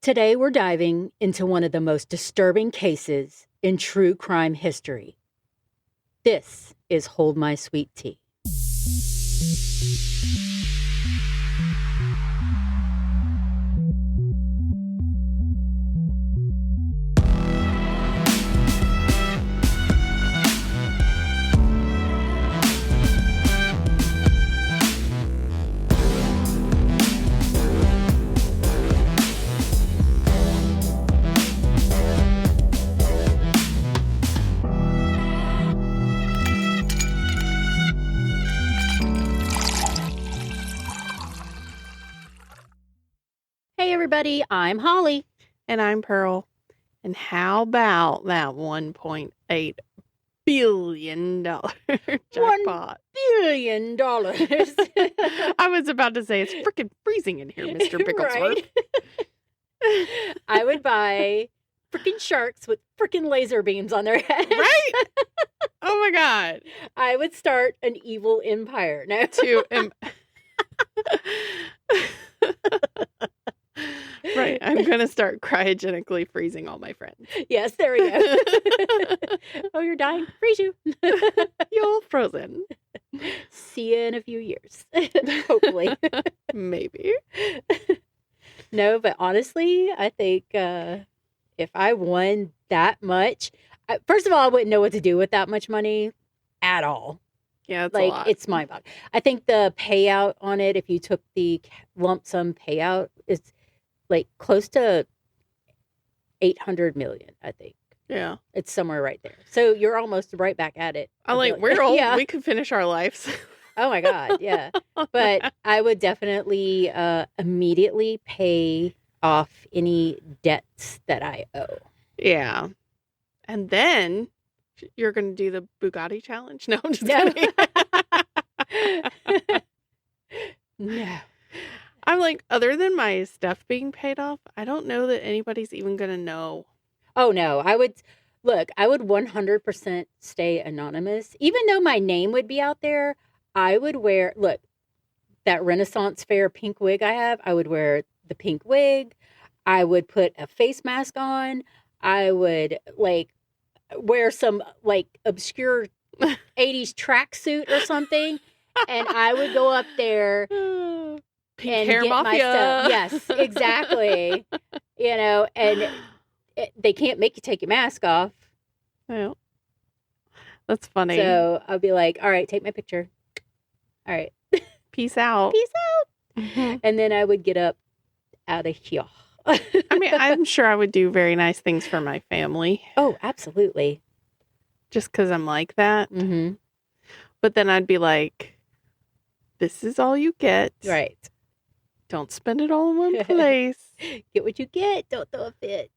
Today we're diving into one of the most disturbing cases in true crime history. This is Hold My Sweet Tea. Hey everybody, I'm Holly. And I'm Pearl. And how about that $1.8 billion jackpot? $1 billion. I was about to say, it's freaking freezing in here, Mr. Bigglesworth. Right? I would buy freaking sharks with freaking laser beams on their heads. Right? Oh my God. I would start an evil empire. No. Right. I'm going to start cryogenically freezing all my friends. Yes, there we go. Oh, you're dying? Freeze you. You're frozen. See you in a few years. Hopefully. Maybe. No, but honestly, I think if I won that much, first of all, I wouldn't know what to do with that much money at all. Yeah, it's like, a lot. It's mind-boggling. I think the payout on it, if you took the lump sum payout, is like close to 800 million, I think. Yeah. It's somewhere right there. So you're almost right back at it. I'm like, we're old. Yeah. We could finish our lives. Oh my God, yeah. But I would definitely immediately pay off any debts that I owe. Yeah. And then you're going to do the Bugatti challenge? No, I'm just kidding. No. I'm like, other than my stuff being paid off, I don't know that anybody's even going to know. Oh, no. I would 100% stay anonymous. Even though my name would be out there, I would wear, that Renaissance Fair pink wig I have, I would wear the pink wig. I would put a face mask on. I would, wear some, obscure 80s tracksuit or something. And I would go up there Pink and hair get mafia. my stuff. Yes, exactly. And they can't make you take your mask off. Yeah. That's funny. So I'll be like, all right, take my picture. All right. Peace out. Peace out. Mm-hmm. And then I would get up out of here. I mean, I'm sure I would do very nice things for my family. Oh, absolutely. Just because I'm like that. Mm-hmm. But then I'd be like, this is all you get. Right. Don't spend it all in one place. Get what you get. Don't throw a fit.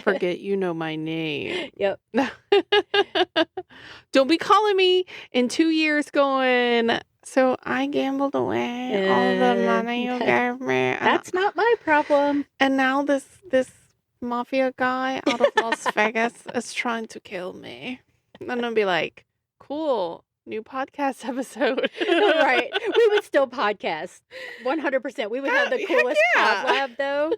Forget you know my name. Yep. Don't be calling me in 2 years going, so I gambled away all the money you gave me. That's not my problem. And now this mafia guy out of Las Vegas is trying to kill me. And I'll be like, cool. New podcast episode. Right. We would still podcast. 100%. We would have the coolest pod lab, though.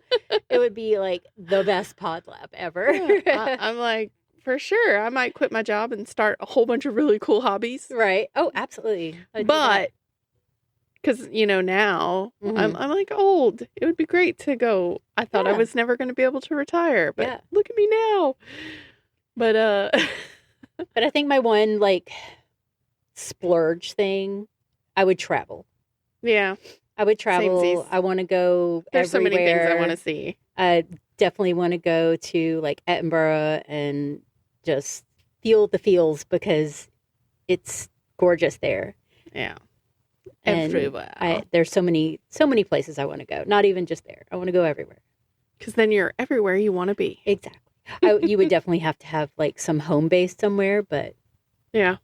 It would be like the best pod lab ever. Yeah. I'm like, for sure. I might quit my job and start a whole bunch of really cool hobbies. Right. Oh, absolutely. But, because, now I'm like old. It would be great to go. I thought I was never going to be able to retire. But look at me now. But, but I think my one, splurge thing, I would travel. Yeah. I would travel. Samesies. I want to go There's everywhere. so many things I want to see. I definitely want to go to Edinburgh and just feel the feels because it's gorgeous there. Yeah. And everywhere. There's so many places I want to go. Not even just there. I want to go everywhere. Because then you're everywhere you want to be. Exactly. You would definitely have to have some home base somewhere, but yeah,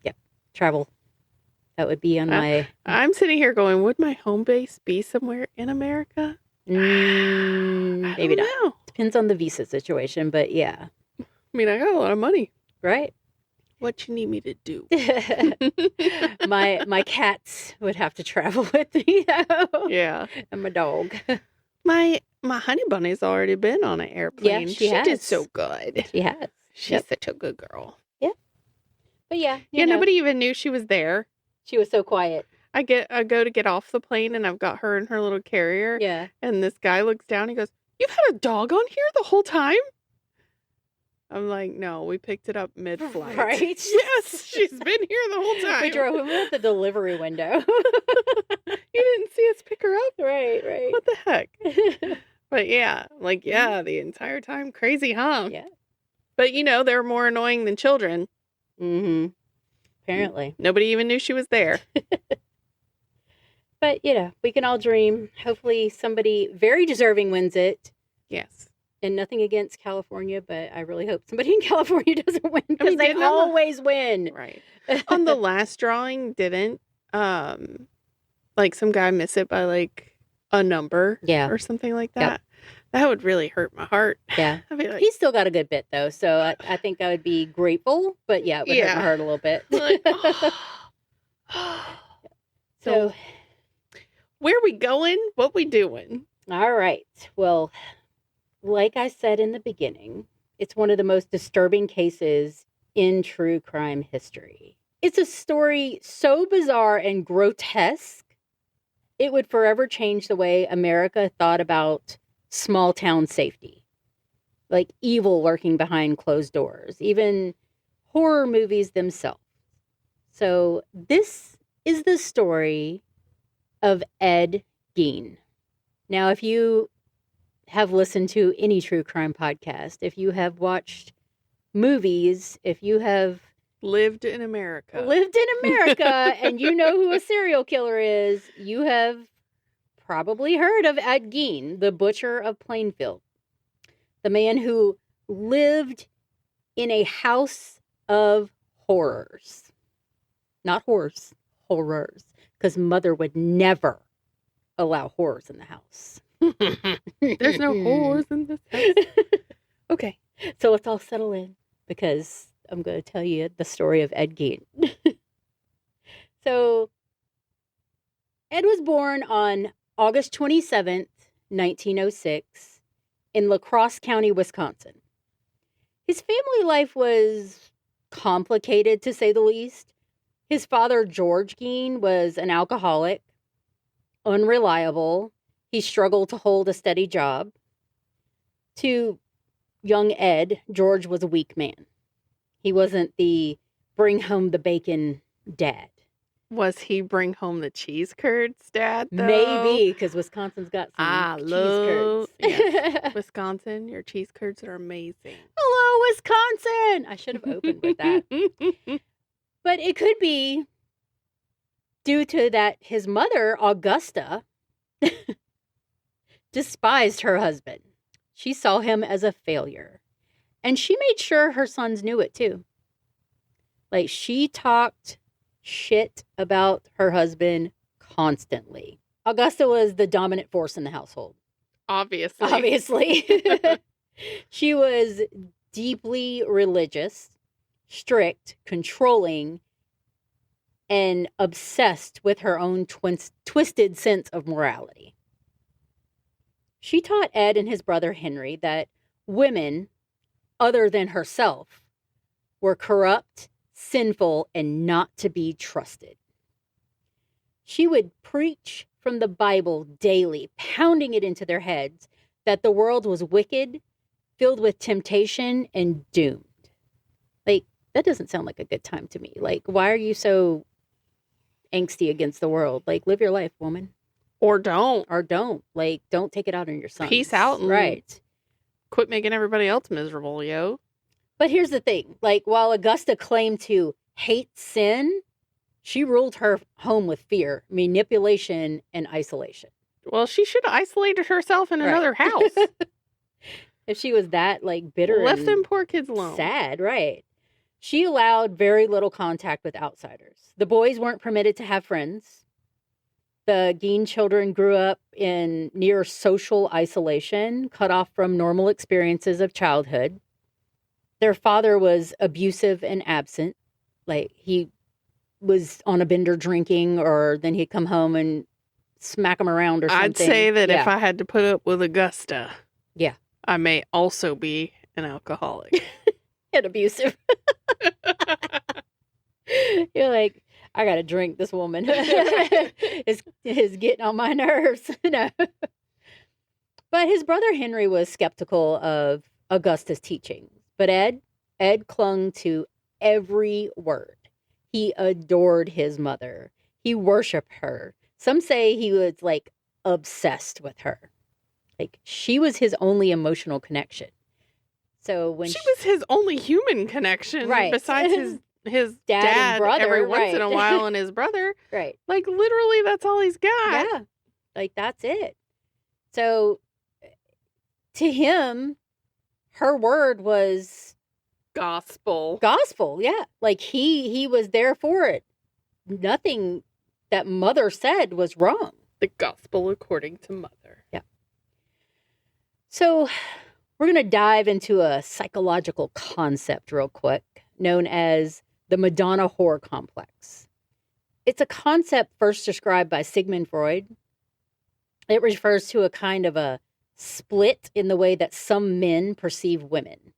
travel. That would be on my... I'm sitting here going, would my home base be somewhere in America? Maybe not. Depends on the visa situation, but yeah. I mean, I got a lot of money. Right. What you need me to do? My cats would have to travel with me, though. Yeah. And my dog. My My honey bunny's already been on an airplane. Yeah, she has. Did so good. She has. She's such a good girl. Yeah. But yeah. Nobody even knew she was there. She was so quiet. I go to get off the plane and I've got her in her little carrier. Yeah. And this guy looks down and he goes, "You've had a dog on here the whole time?" I'm like, "No, we picked it up mid-flight." Right? Yes, she's been here the whole time. We drove him at the delivery window. You didn't see us pick her up? Right. What the heck? But yeah, the entire time. Crazy, huh? Yeah. But they're more annoying than children. Mm-hmm. Apparently. Nobody even knew she was there. But, we can all dream. Hopefully somebody very deserving wins it. Yes. And nothing against California, but I really hope somebody in California doesn't win because they always win. Right. On the last drawing, didn't some guy miss it by like a number or something like that? Yep. That would really hurt my heart. Yeah. I'd be like, he's still got a good bit though, so I think I would be grateful, but it would hurt my heart a little bit. Like, So where we going? What we doing? All right. Well, like I said in the beginning, it's one of the most disturbing cases in true crime history. It's a story so bizarre and grotesque, it would forever change the way America thought about small town safety. Like evil lurking behind closed doors, even horror movies themselves. So this is the story of Ed Gein. Now, if you have listened to any true crime podcast, if you have watched movies, if you have lived in America and you know who a serial killer is, you have probably heard of Ed Gein, the butcher of Plainfield, the man who lived in a house of horrors. Not horrors, horrors, because mother would never allow horrors in the house. There's no horrors in this house. Okay, so let's all settle in because I'm going to tell you the story of Ed Gein. So, Ed was born on August 27th, 1906, in La Crosse County, Wisconsin. His family life was complicated, to say the least. His father, George Gein, was an alcoholic, unreliable. He struggled to hold a steady job. To young Ed, George was a weak man. He wasn't the bring home the bacon dad. Was he bring home the cheese curds dad, though? Maybe, because Wisconsin's got some cheese curds. Yes. Wisconsin, your cheese curds are amazing. Hello, Wisconsin! I should have opened with that. But it could be due to that his mother, Augusta, despised her husband. She saw him as a failure. And she made sure her sons knew it too. Like, she talked shit about her husband constantly. Augusta was the dominant force in the household. Obviously. She was deeply religious, strict, controlling, and obsessed with her own twisted sense of morality. She taught Ed and his brother Henry that women, other than herself, were corrupt, sinful, and not to be trusted. She would preach from the Bible daily, pounding it into their heads that the world was wicked, filled with temptation, and doomed. Like, that doesn't sound like a good time to me. Like, why are you so angsty against the world? Like, live your life, woman. Or don't. Like, don't take it out on your sons. Peace out. Right. Quit making everybody else miserable, yo. But here's the thing. Like, while Augusta claimed to hate sin, she ruled her home with fear, manipulation, and isolation. Well, she should have isolated herself in another house. If she was that, like, bitter left and them poor kids alone. Sad, right. She allowed very little contact with outsiders. The boys weren't permitted to have friends. The Gein children grew up in near social isolation, cut off from normal experiences of childhood. Their father was abusive and absent. Like, he was on a bender drinking, or then he'd come home and smack them around or something. I'd say that if I had to put up with Augusta, yeah, I may also be an alcoholic. and abusive. You're like, I gotta drink. This woman is getting on my nerves. No. But his brother Henry was skeptical of Augusta's teachings. But Ed clung to every word. He adored his mother. He worshipped her. Some say he was like obsessed with her. Like she was his only emotional connection. So when she was his only human connection, right? Besides his dad and brother, every once in a while, and his brother, right? Like literally, that's all he's got. Yeah, like that's it. So to him, her word was gospel. Yeah, like he was there for it. Nothing that mother said was wrong. The gospel according to mother. Yeah. So we're going to dive into a psychological concept real quick known as the Madonna-whore complex. It's a concept first described by Sigmund Freud. It refers to a kind of a split in the way that some men perceive women,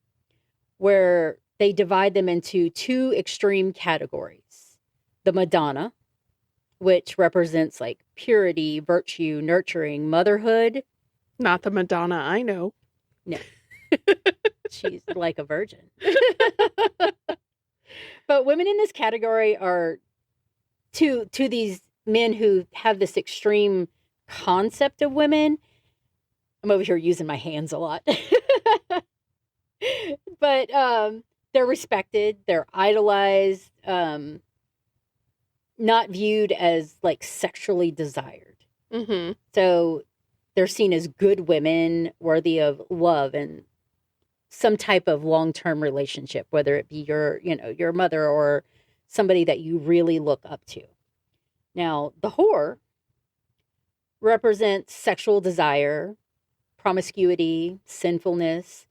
where they divide them into two extreme categories. The Madonna, which represents like purity, virtue, nurturing, motherhood. Not the Madonna I know. No. She's like a virgin. But women in this category are to these men who have this extreme concept of women. I'm over here using my hands a lot. But they're respected, they're idolized, not viewed as like sexually desired. Mm-hmm. So they're seen as good women, worthy of love and some type of long-term relationship, whether it be your mother or somebody that you really look up to. Now, the whore represents sexual desire, promiscuity, sinfulness.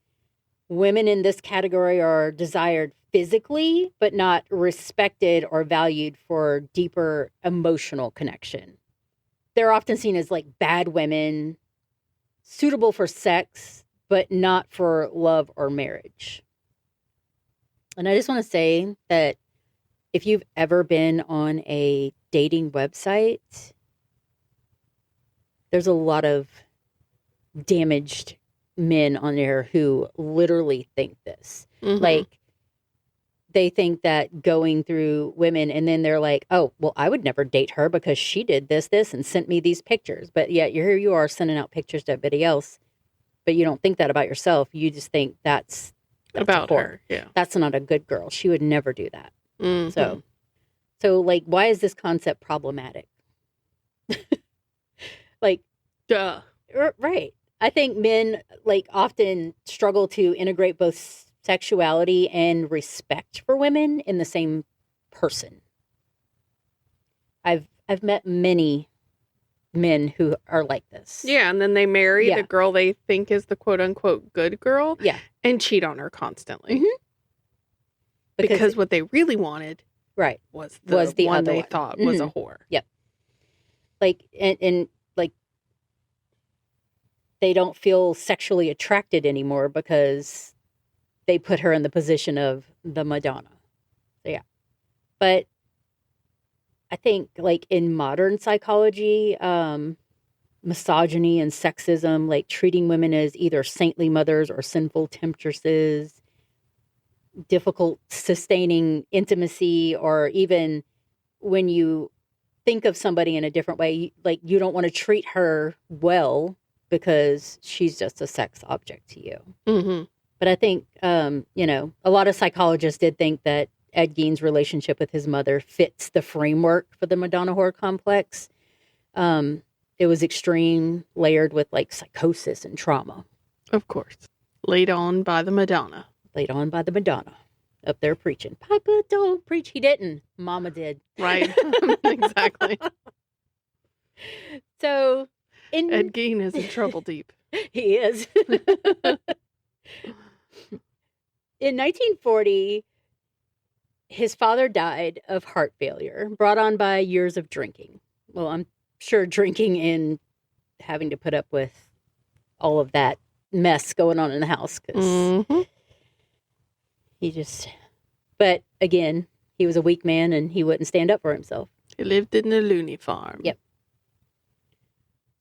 Women in this category are desired physically, but not respected or valued for deeper emotional connection. They're often seen as like bad women, suitable for sex, but not for love or marriage. And I just want to say that if you've ever been on a dating website, there's a lot of damaged men on there who literally think this. Mm-hmm. Like, they think that going through women and then they're like, oh, well, I would never date her because she did this, and sent me these pictures. But yet here you are sending out pictures to everybody else. But you don't think that about yourself. You just think that's about her. Yeah. That's not a good girl. She would never do that. Mm-hmm. So like, why is this concept problematic? Like, duh. Right. I think men like often struggle to integrate both sexuality and respect for women in the same person. I've met many men who are like this. Yeah, and then they marry the girl they think is the quote unquote good girl. Yeah. And cheat on her constantly. Mm-hmm. Because what they really wanted was the one they thought was a whore. Yep. Like and like they don't feel sexually attracted anymore because they put her in the position of the Madonna. So, yeah. But I think like in modern psychology, misogyny and sexism, like treating women as either saintly mothers or sinful temptresses, difficult sustaining intimacy, or even when you think of somebody in a different way, like you don't want to treat her well because she's just a sex object to you. Mm-hmm. But I think, a lot of psychologists did think that Ed Gein's relationship with his mother fits the framework for the Madonna-whore complex. It was extreme, layered with like psychosis and trauma. Of course. Laid on by the Madonna. Up there preaching. Papa, don't preach. He didn't. Mama did. Right. Exactly. So, Ed Gein is in trouble deep. He is. In 1940, his father died of heart failure, brought on by years of drinking. Well, I'm sure drinking and having to put up with all of that mess going on in the house. Because but again, he was a weak man and he wouldn't stand up for himself. He lived in a loony farm. Yep.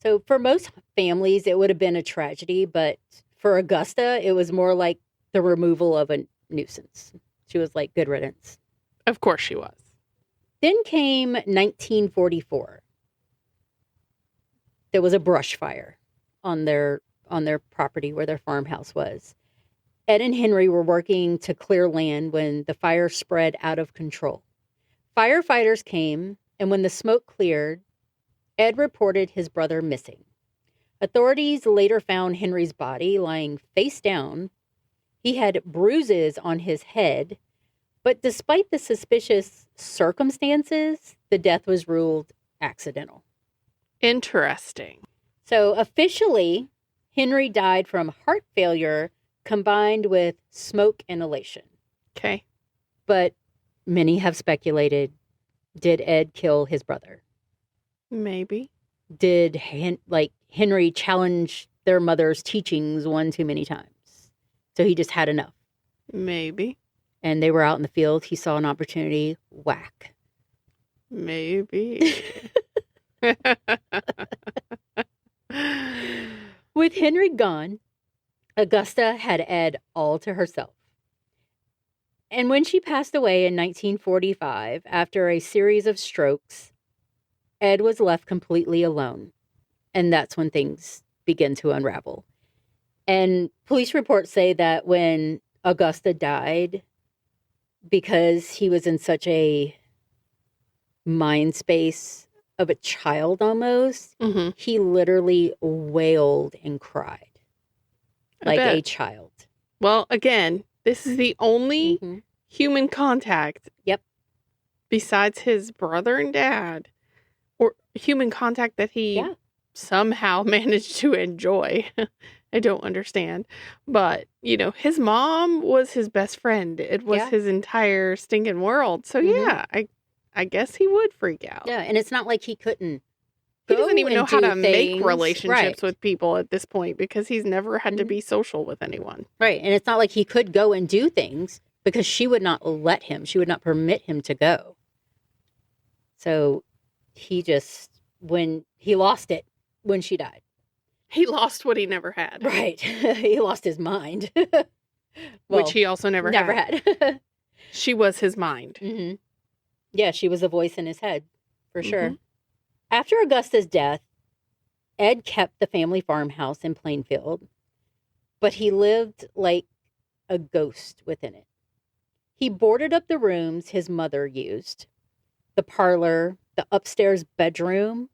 So for most families, it would have been a tragedy, but for Augusta, it was more like the removal of a nuisance. She was like, good riddance. Of course she was. Then came 1944. There was a brush fire on their property where their farmhouse was. Ed and Henry were working to clear land when the fire spread out of control. Firefighters came, and when the smoke cleared, Ed reported his brother missing. Authorities later found Henry's body lying face down. He had bruises on his head, but despite the suspicious circumstances, the death was ruled accidental. Interesting. So officially, Henry died from heart failure combined with smoke inhalation. Okay. But many have speculated, did Ed kill his brother? Maybe. Did Henry challenge their mother's teachings one too many times? So he just had enough. Maybe. And they were out in the field. He saw an opportunity. Whack. Maybe. With Henry gone, Augusta had Ed all to herself. And when she passed away in 1945, after a series of strokes, Ed was left completely alone. And that's when things begin to unravel. And police reports say that when Augusta died, because he was in such a mind space of a child almost, he literally wailed and cried like a child. Well, again, this is the only human contact. Yep. Besides his brother and dad, or human contact that he somehow managed to enjoy. I don't understand. But, his mom was his best friend. It was his entire stinking world. So, I guess he would freak out. Yeah, and it's not like he couldn't. He doesn't even know how to make relationships with people at this point because he's never had to be social with anyone. Right, and it's not like he could go and do things because she would not let him. She would not permit him to go. So he when he lost it when she died. He lost what he never had. Right. He lost his mind. Which he also never had. She was his mind. Mm-hmm. Yeah, she was a voice in his head, for sure. After Augusta's death, Ed kept the family farmhouse in Plainfield, but he lived like a ghost within it. He boarded up the rooms his mother used, the parlor, the upstairs bedroom,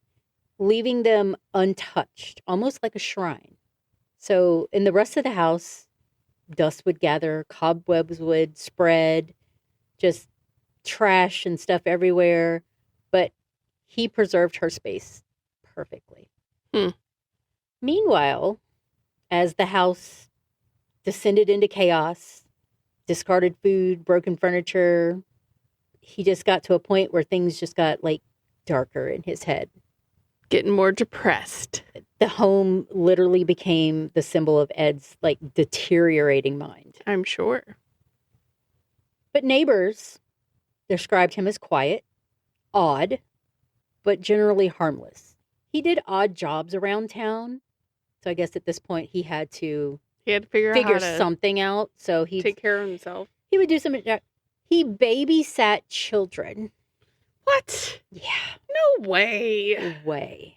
leaving them untouched, almost like a shrine. So in the rest of the house, dust would gather, cobwebs would spread, just trash and stuff everywhere. But he preserved her space perfectly. Meanwhile, as the house descended into chaos, discarded food, broken furniture, he just got to a point where things just got darker in his head. Getting more depressed. The home literally became the symbol of Ed's deteriorating mind. I'm sure. But neighbors described him as quiet, odd, but generally harmless. He did odd jobs around town. So I guess at this point he had to figure something out. So he take care of himself. He would do something. He babysat children. What? Yeah. No way.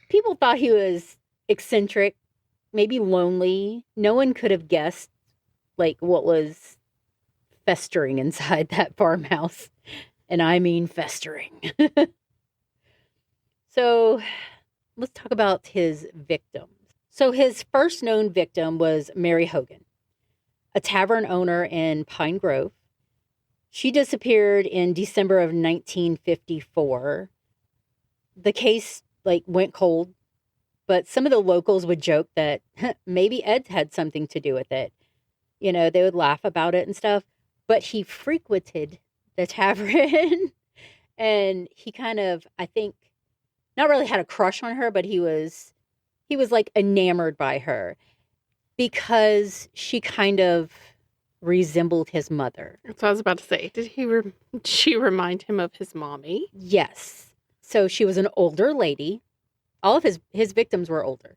People thought he was eccentric, maybe lonely. No one could have guessed what was festering inside that farmhouse. And I mean festering. So let's talk about his victims. So his first known victim was Mary Hogan, a tavern owner in Pine Grove. She disappeared in December of 1954. The case went cold, but some of the locals would joke that maybe Ed had something to do with it. They would laugh about it and stuff, but he frequented the tavern And he kind of, I think, not really had a crush on her, but he was like enamored by her because she kind of resembled his mother. That's what I was about to say. Did she remind him of his mommy? Yes. So she was an older lady. All of his victims were older.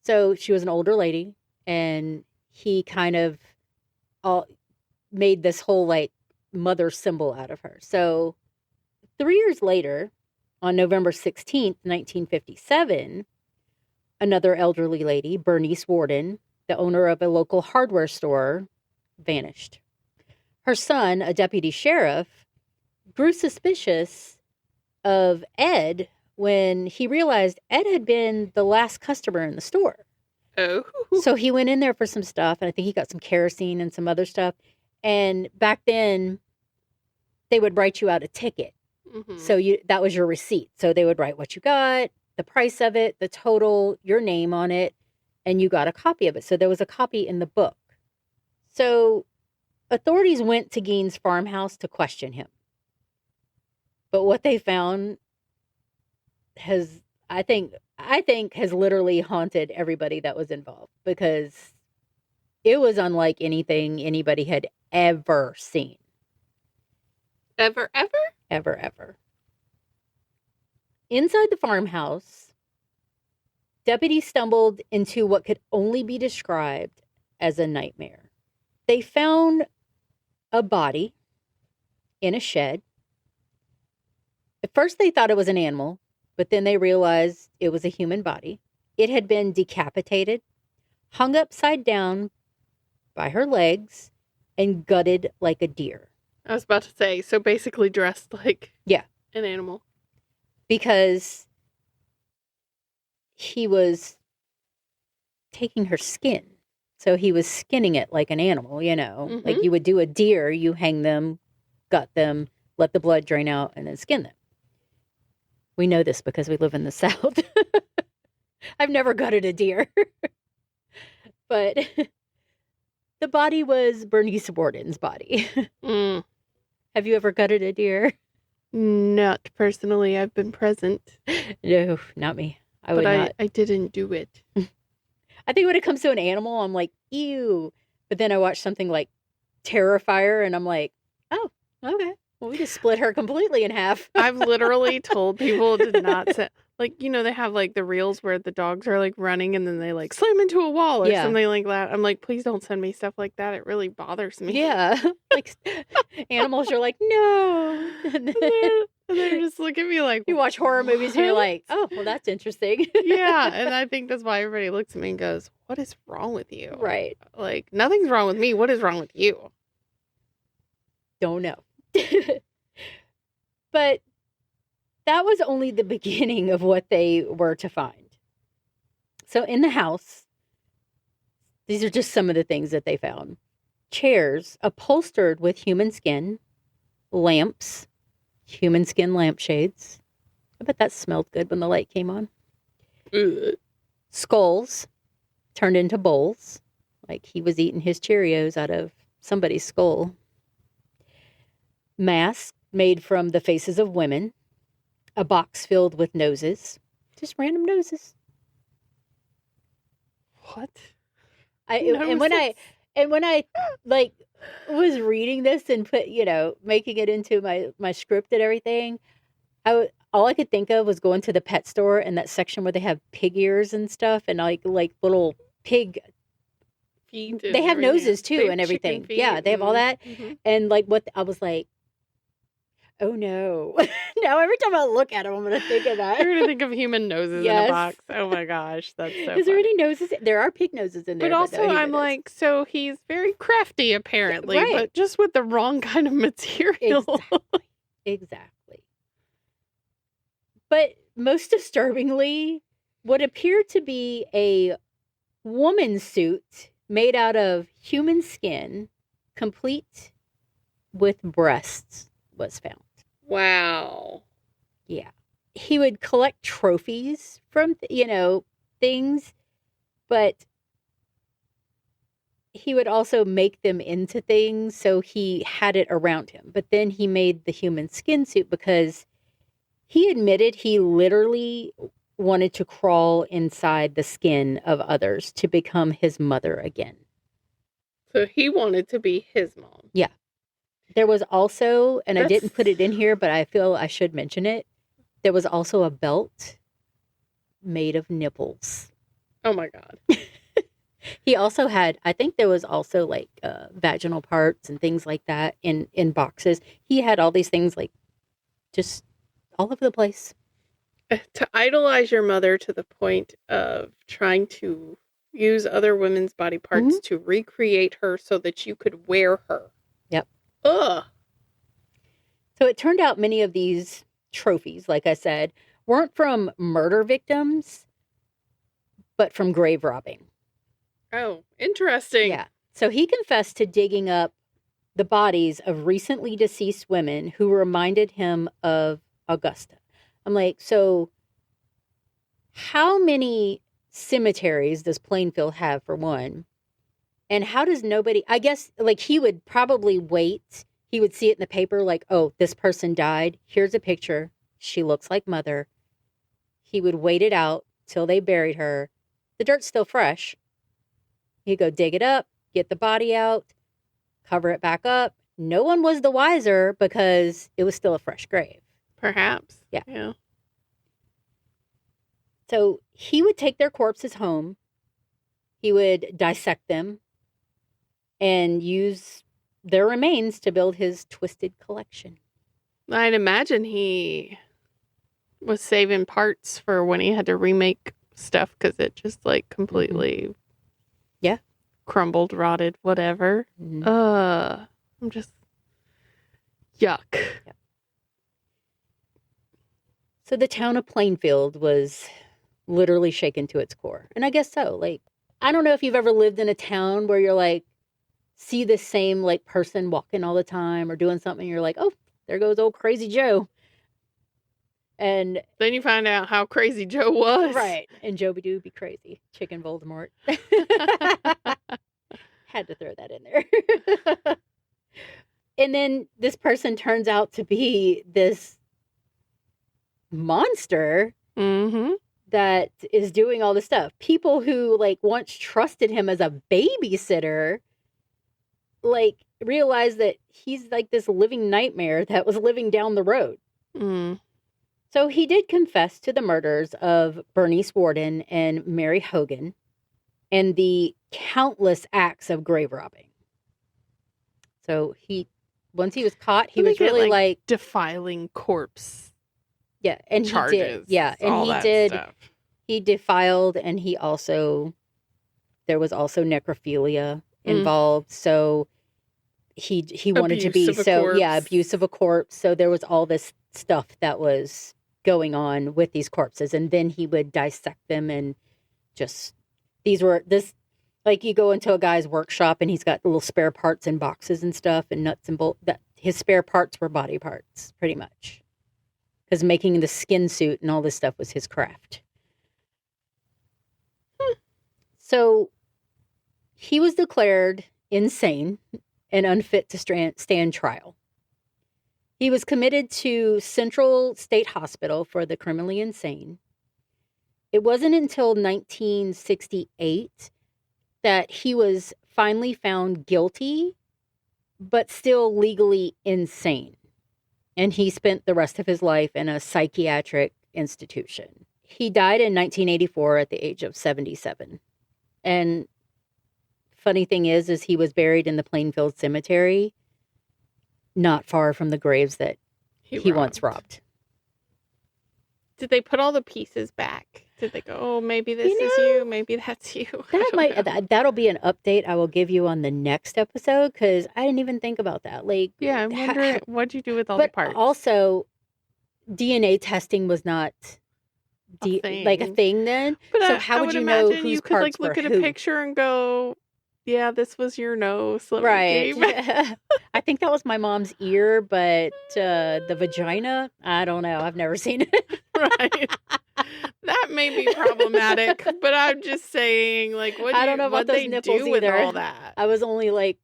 So she was an older lady, and he kind of made this whole like mother symbol out of her. So 3 years later, on November 16th, 1957, another elderly lady, Bernice Warden, the owner of a local hardware store, vanished. Her son, a deputy sheriff, grew suspicious of Ed when he realized Ed had been the last customer in the store. Oh. So he went in there for some stuff, and I think he got some kerosene and some other stuff. And back then, they would write you out a ticket. Mm-hmm. So that was your receipt. So they would write what you got, the price of it, the total, your name on it, and you got a copy of it. So there was a copy in the book. So authorities went to Gein's farmhouse to question him. But what they found has, I think has literally haunted everybody that was involved, because it was unlike anything anybody had ever seen. Ever? Ever. Inside the farmhouse, deputies stumbled into what could only be described as a nightmare. They found a body in a shed. At first, they thought it was an animal, but then they realized it was a human body. It had been decapitated, hung upside down by her legs, and gutted like a deer. I was about to say, so basically dressed like an animal. Because he was taking her skin. So he was skinning it like an animal, Mm-hmm. Like you would do a deer, you hang them, gut them, let the blood drain out, and then skin them. We know this because we live in the South. I've never gutted a deer. But the body was Bernice Warden's body. Mm. Have you ever gutted a deer? Not personally. I've been present. No, not me. I didn't do it. I think when it comes to an animal, I'm like, ew. But then I watch something like Terrifier, and I'm like, oh, okay. Well, we just split her completely in half. I've literally told people to not set, like, they have like the reels where the dogs are like running and then they like slam into a wall or something like that. I'm like, please don't send me stuff like that. It really bothers me. Yeah. Like animals are like, no. And they just look at me like, you watch horror movies and you're like, oh, well, that's interesting. Yeah. And I think that's why everybody looks at me and goes, what is wrong with you? Right. Like, nothing's wrong with me. What is wrong with you? Don't know. But that was only the beginning of what they were to find. So in the house, these are just some of the things that they found. Chairs upholstered with human skin, lamps, human skin lampshades. I bet that smelled good when the light came on. Skulls turned into bowls, like he was eating his Cheerios out of somebody's skull. Masks made from the faces of women. A box filled with noses. Just random noses. What? And when I like was reading this and put, making it into my script and everything, all I could think of was going to the pet store and that section where they have pig ears and stuff and like little pig feet. They have noses too and everything. Yeah, they have all that. Mm-hmm. And like I was like, oh no. Now every time I look at them, I'm going to think of that. You're going to think of human noses in a box. Oh my gosh, that's so Is there any noses? There are pig noses in there. But also I'm like, so he's very crafty apparently, right. But just with the wrong kind of material. Exactly. But most disturbingly, what appeared to be a woman's suit made out of human skin, complete with breasts, was found. Wow. Yeah. He would collect trophies from, things, but he would also make them into things, so he had it around him. But then he made the human skin suit because He admitted he literally wanted to crawl inside the skin of others to become his mother again. So he wanted to be his mom. Yeah. There was also, and I didn't put it in here, but I feel I should mention it. There was also a belt made of nipples. Oh my God. He also had, I think there was also like vaginal parts and things like that in boxes. He had all these things like just all over the place. To idolize your mother to the point of trying to use other women's body parts to recreate her so that you could wear her. Yep. Ugh. So it turned out many of these trophies, like I said, weren't from murder victims, but from grave robbing. Oh, interesting. Yeah. So he confessed to digging up the bodies of recently deceased women who reminded him of Augusta. I'm like, so how many cemeteries does Plainfield have, for one? And how does nobody, I guess, like, he would probably wait. He would see it in the paper, like, oh, this person died. Here's a picture. She looks like mother. He would wait it out till they buried her. The dirt's still fresh. He'd go dig it up, get the body out, cover it back up. No one was the wiser because it was still a fresh grave. Perhaps. Yeah. So he would take their corpses home. He would dissect them and use their remains to build his twisted collection. I'd imagine he was saving parts for when he had to remake stuff because it just like completely crumbled, rotted, whatever. I'm just yuck. Yeah. So the town of Plainfield was literally shaken to its core. And I guess so. Like, I don't know if you've ever lived in a town where you're like, see the same like person walking all the time or doing something. You're like, oh, there goes old crazy Joe. And then you find out how crazy Joe was. Right. And Joby Doo be crazy. Chicken Voldemort. Had to throw that in there. And then this person turns out to be this monster that is doing all this stuff. People who like once trusted him as a babysitter, like realize that he's like this living nightmare that was living down the road. So he did confess to the murders of Bernice Warden and Mary Hogan and the countless acts of grave robbing. So once he was caught, he was really like defiling corpse. Yeah, and charges, he did. Yeah, and he did. Stuff. He defiled, and there was also necrophilia involved. So he wanted to be abuse of a corpse. So there was all this stuff that was going on with these corpses, and then he would dissect them and just like you go into a guy's workshop and he's got little spare parts and boxes and stuff and nuts and bolts. That his spare parts were body parts, pretty much. Because making the skin suit and all this stuff was his craft. So he was declared insane and unfit to stand trial. He was committed to Central State Hospital for the criminally insane. It wasn't until 1968 that he was finally found guilty, but still legally insane. And he spent the rest of his life in a psychiatric institution. He died in 1984 at the age of 77. And funny thing is he was buried in the Plainfield Cemetery, not far from the graves that he once robbed. Did they put all the pieces back? Did they go, oh, maybe this is you, maybe that's you? That'll be an update I will give you on the next episode, because I didn't even think about that. Like, yeah, I'm wondering what'd you do with all the parts? But also, DNA testing was not a thing then. But so how would you know whose you could parts look were at who? A picture and go, yeah, this was your nose. Right. I think that was my mom's ear, but the vagina, I don't know. I've never seen it. Right. That may be problematic, but I'm just saying, like, I don't know about those nipples do either. With all that? I was only like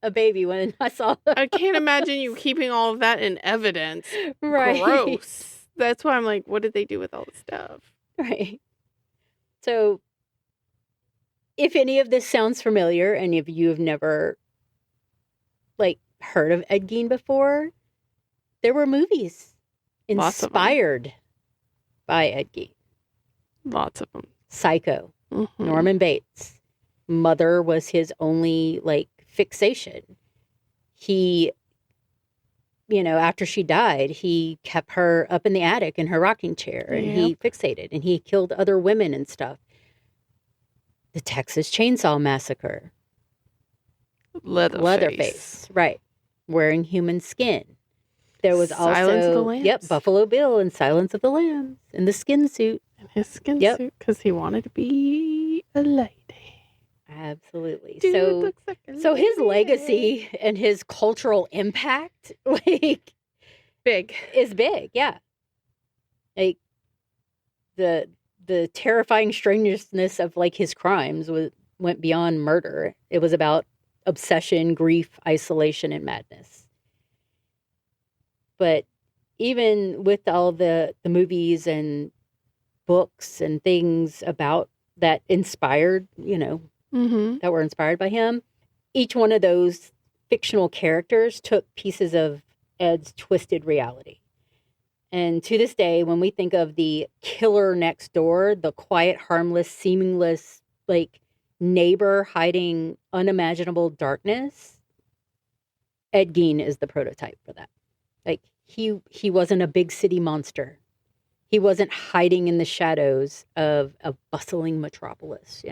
a baby when I saw them. I can't imagine you keeping all of that in evidence. Right. Gross. That's why I'm like, what did they do with all the stuff? Right. So, if any of this sounds familiar, and if you have never, heard of Ed Gein before, there were movies inspired by Ed Gein. Lots of them. Psycho. Mm-hmm. Norman Bates. Mother was his only, fixation. He, after she died, he kept her up in the attic in her rocking chair, and he fixated, and he killed other women and stuff. The Texas Chainsaw Massacre. Leatherface. Right. Wearing human skin. There was Silence of the Lambs. Yep, Buffalo Bill and Silence of the Lambs in the skin suit. In his skin suit, because he wanted to be a lady. Absolutely. Dude looks like a so his lady. legacy and his cultural impact, big. Is big, yeah. The terrifying strangeness of his crimes went beyond murder. It was about obsession, grief, isolation, and madness. But even with all the movies and books and things about that inspired, that were inspired by him, each one of those fictional characters took pieces of Ed's twisted reality. And to this day, when we think of the killer next door, the quiet, harmless, seamless, neighbor hiding unimaginable darkness, Ed Gein is the prototype for that. He wasn't a big city monster. He wasn't hiding in the shadows of a bustling metropolis,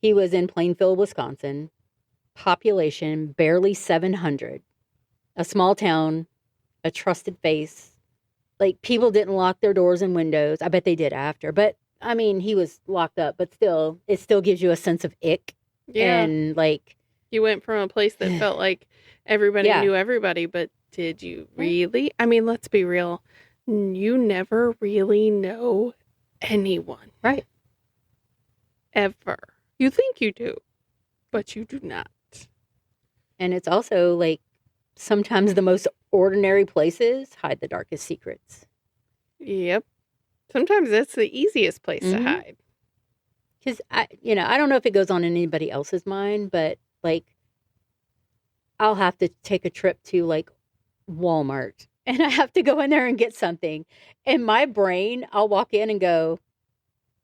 He was in Plainfield, Wisconsin, population barely 700, a small town, a trusted face. People didn't lock their doors and windows. I bet they did after. But, I mean, he was locked up. But still, it still gives you a sense of ick. Yeah. And, you went from a place that felt like everybody knew everybody. But did you really? I mean, let's be real. You never really know anyone. Right. Ever. You think you do. But you do not. And it's also, sometimes the most ordinary places hide the darkest secrets. Yep. Sometimes that's the easiest place to hide. Because, I don't know if it goes on in anybody else's mind, but, I'll have to take a trip to, Walmart, and I have to go in there and get something. In my brain, I'll walk in and go,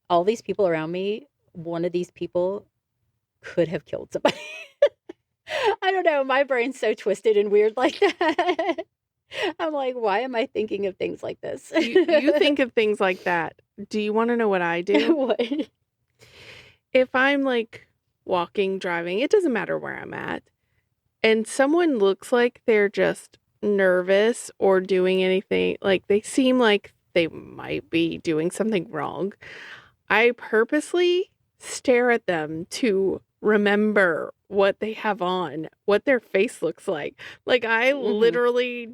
all these people around me, one of these people could have killed somebody. I don't know. My brain's so twisted and weird like that. I'm like, why am I thinking of things like this? You think of things like that. Do you want to know what I do? What? If I'm walking, driving, it doesn't matter where I'm at, and someone looks like they're just nervous or doing anything, they seem like they might be doing something wrong, I purposely stare at them to remember what they have on, what their face looks like. I literally,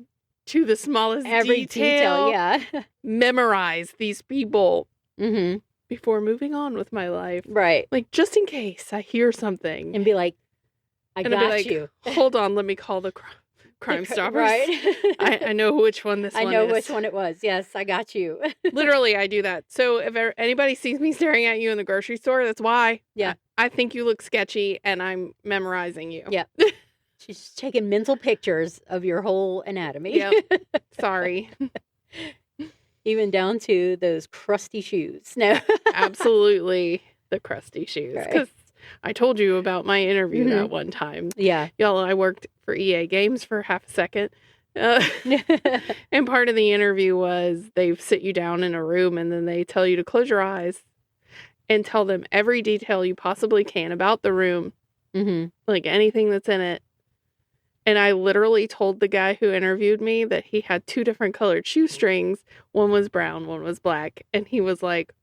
to the smallest every detail, memorize these people before moving on with my life. Right. Just in case I hear something. And be like, I got you. Hold on, let me call the Crime Stoppers. Right. I know which one this one is. I know which one it was. Yes, I got you. Literally, I do that. So if anybody sees me staring at you in the grocery store, that's why. Yeah. I think you look sketchy, and I'm memorizing you. Yeah. She's taking mental pictures of your whole anatomy. Yep. Sorry. Even down to those crusty shoes. No. Absolutely. The crusty shoes. Right. Because I told you about my interview that one time. Yeah. Y'all, I worked for EA Games for half a second. And part of the interview was they sit you down in a room and then they tell you to close your eyes and tell them every detail you possibly can about the room. Anything that's in it. And I literally told the guy who interviewed me that he had 2 different colored shoestrings. One was brown, one was black. And he was like,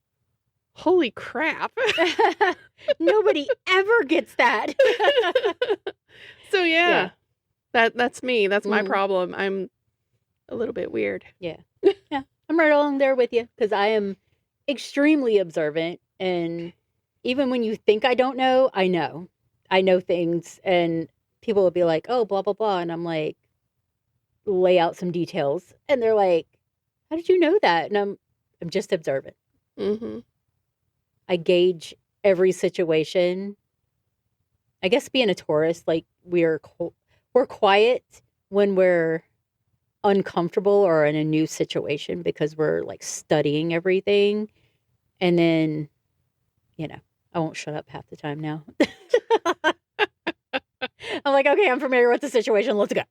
holy crap. Nobody ever gets that. So yeah. That's me. That's my problem. I'm a little bit weird. Yeah. Yeah. I'm right along there with you because I am extremely observant. And even when you think I don't know, I know. I know things. And people will be like, oh, blah, blah, blah. And I'm like, lay out some details. And they're like, how did you know that? And I'm just observant. Mm-hmm. I gauge every situation. I guess being a tourist, like we're quiet when we're uncomfortable or in a new situation because we're like studying everything. And then, I won't shut up half the time now. I'm like, okay, I'm familiar with the situation. Let's go.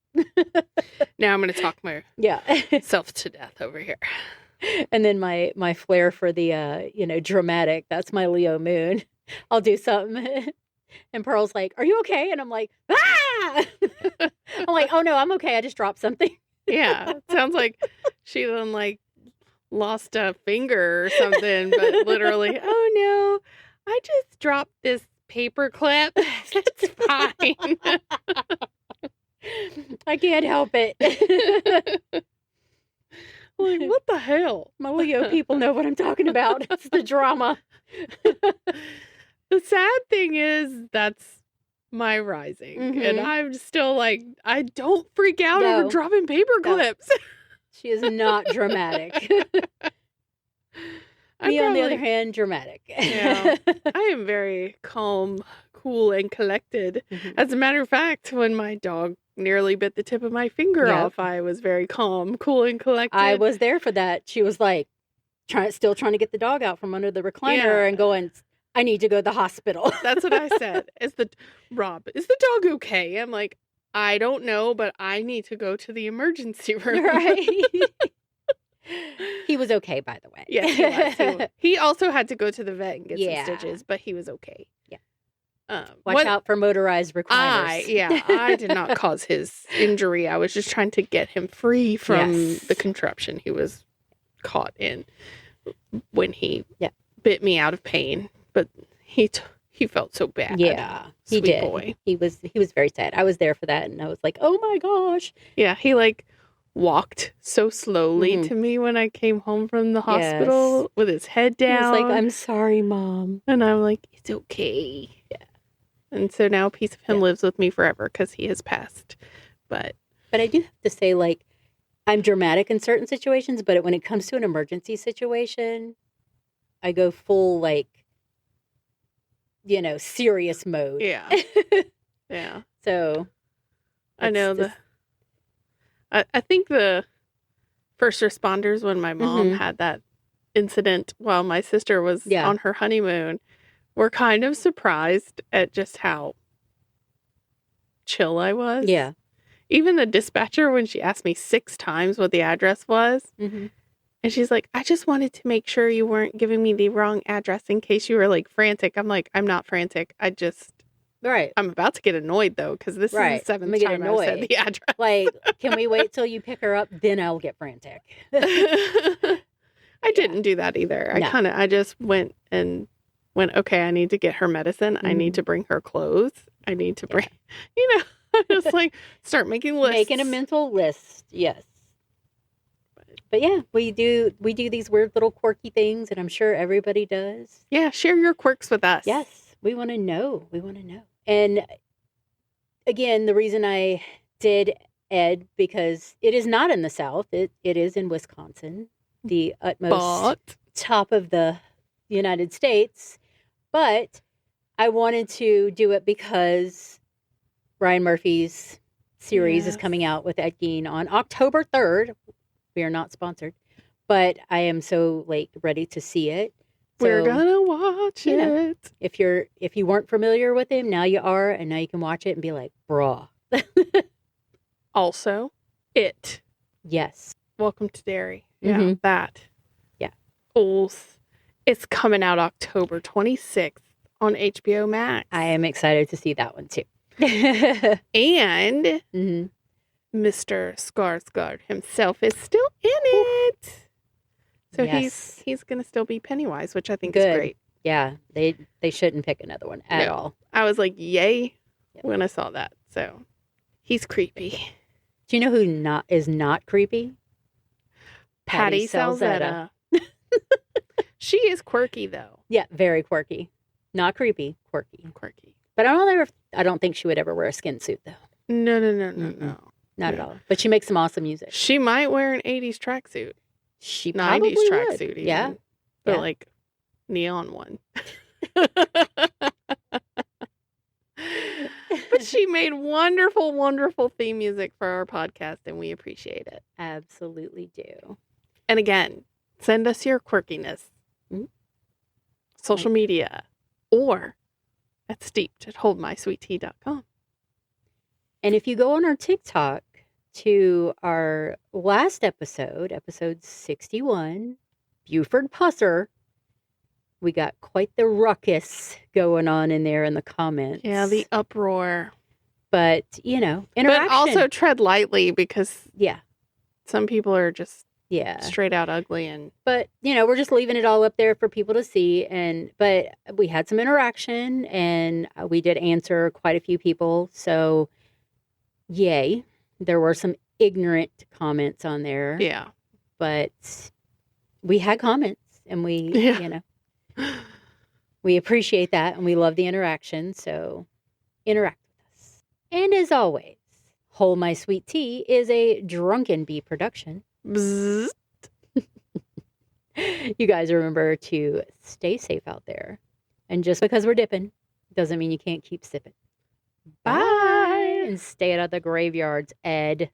Now I'm going to talk myself to death over here. And then my flair for the, dramatic, that's my Leo moon. I'll do something. And Pearl's like, are you okay? And I'm like, ah! I'm like, oh no, I'm okay. I just dropped something. Yeah. It sounds like she then like lost a finger or something, but literally, oh no, I just dropped this paper clip. It's fine. I can't help it. Like, what the hell? My Leo people know what I'm talking about. It's the drama. The sad thing is that's my rising. Mm-hmm. And I'm still like, I don't freak out over dropping paper clips. She is not dramatic. Me, on the other hand, dramatic. Yeah. I am very calm, cool, and collected. Mm-hmm. As a matter of fact, when my dog nearly bit the tip of my finger off, I was very calm, cool, and collected. I was there for that. She was like, still trying to get the dog out from under the recliner and going, I need to go to the hospital. That's what I said. Is the dog okay? I'm like, I don't know, but I need to go to the emergency room. Right. He was okay, by the way. Yes, he was. He also had to go to the vet and get some stitches, but he was okay. Yeah. Watch out for motorized recliners. I did not cause his injury. I was just trying to get him free from the contraption he was caught in when he bit me out of pain. But he felt so bad. Yeah, Sweet he did. Boy. He was very sad. I was there for that, and I was like, oh my gosh. Yeah, he like walked so slowly to me when I came home from the hospital with his head down. He was like, I'm sorry, Mom. And I'm like, it's okay. Yeah. And so now a piece of him lives with me forever because he has passed. But I do have to say, like, I'm dramatic in certain situations, but when it comes to an emergency situation, I go full, like, serious mode. Yeah. Yeah. So I know I think the first responders, when my mom had that incident while my sister was on her honeymoon, were kind of surprised at just how chill I was. Yeah. Even the dispatcher, when she asked me 6 times what the address was, and she's like, I just wanted to make sure you weren't giving me the wrong address in case you were like frantic. I'm like, I'm not frantic. I'm about to get annoyed though, because this is the 7th time I said the address. Like, can we wait till you pick her up? Then I'll get frantic. I didn't do that either. No. I just went, okay, I need to get her medicine. I need to bring her clothes. I need to bring, just like start making lists. Making a mental list. Yes. But yeah, we do these weird little quirky things, and I'm sure everybody does. Yeah, share your quirks with us. Yes, we want to know. And again, the reason I did Ed, because it is not in the South. It is in Wisconsin, the utmost top of the United States. But I wanted to do it because Ryan Murphy's series is coming out with Ed Gein on October 3rd. We are not sponsored, but I am so ready to see it. So, we're gonna watch it. If you weren't familiar with him, now you are, and now you can watch it and be like, bruh. Also, it. Yes. Welcome to Derry. Yeah, that. Yeah. It's coming out October 26th on HBO Max. I am excited to see that one too. And Mr. Skarsgård himself is still in it. So he's going to still be Pennywise, which I think is great. Yeah, they shouldn't pick another one at all. I was like, yay, when I saw that. So he's creepy. Do you know who is not creepy? Patty Salzetta. She is quirky, though. Yeah, very quirky. Not creepy, quirky. But I don't think she would ever wear a skin suit, though. No. Not at all. But she makes some awesome music. She might wear an 80s tracksuit. She 90s probably would. tracksuit even. Yeah. The, Yeah. like, neon one. But she made wonderful, wonderful theme music for our podcast, and we appreciate it. Absolutely do. And again, send us your quirkiness. Mm-hmm. Social media. Or at steeped@holdmysweettea.com. And if you go on our TikTok to our last episode 61, Buford Pusser, we got quite the ruckus going on in there in the comments. Yeah, the uproar. But, interaction. But also tread lightly because yeah, some people are just yeah, straight out ugly. And but, we're just leaving it all up there for people to see. But we had some interaction and we did answer quite a few people. So, yay. There were some ignorant comments on there. Yeah. But we had comments and we, we appreciate that and we love the interaction. So interact with us. And as always, Hold My Sweet Tea is a Drunken Bee production. Bzzz. You guys remember to stay safe out there. And just because we're dipping doesn't mean you can't keep sipping. Bye. And stay out of the graveyards, Ed.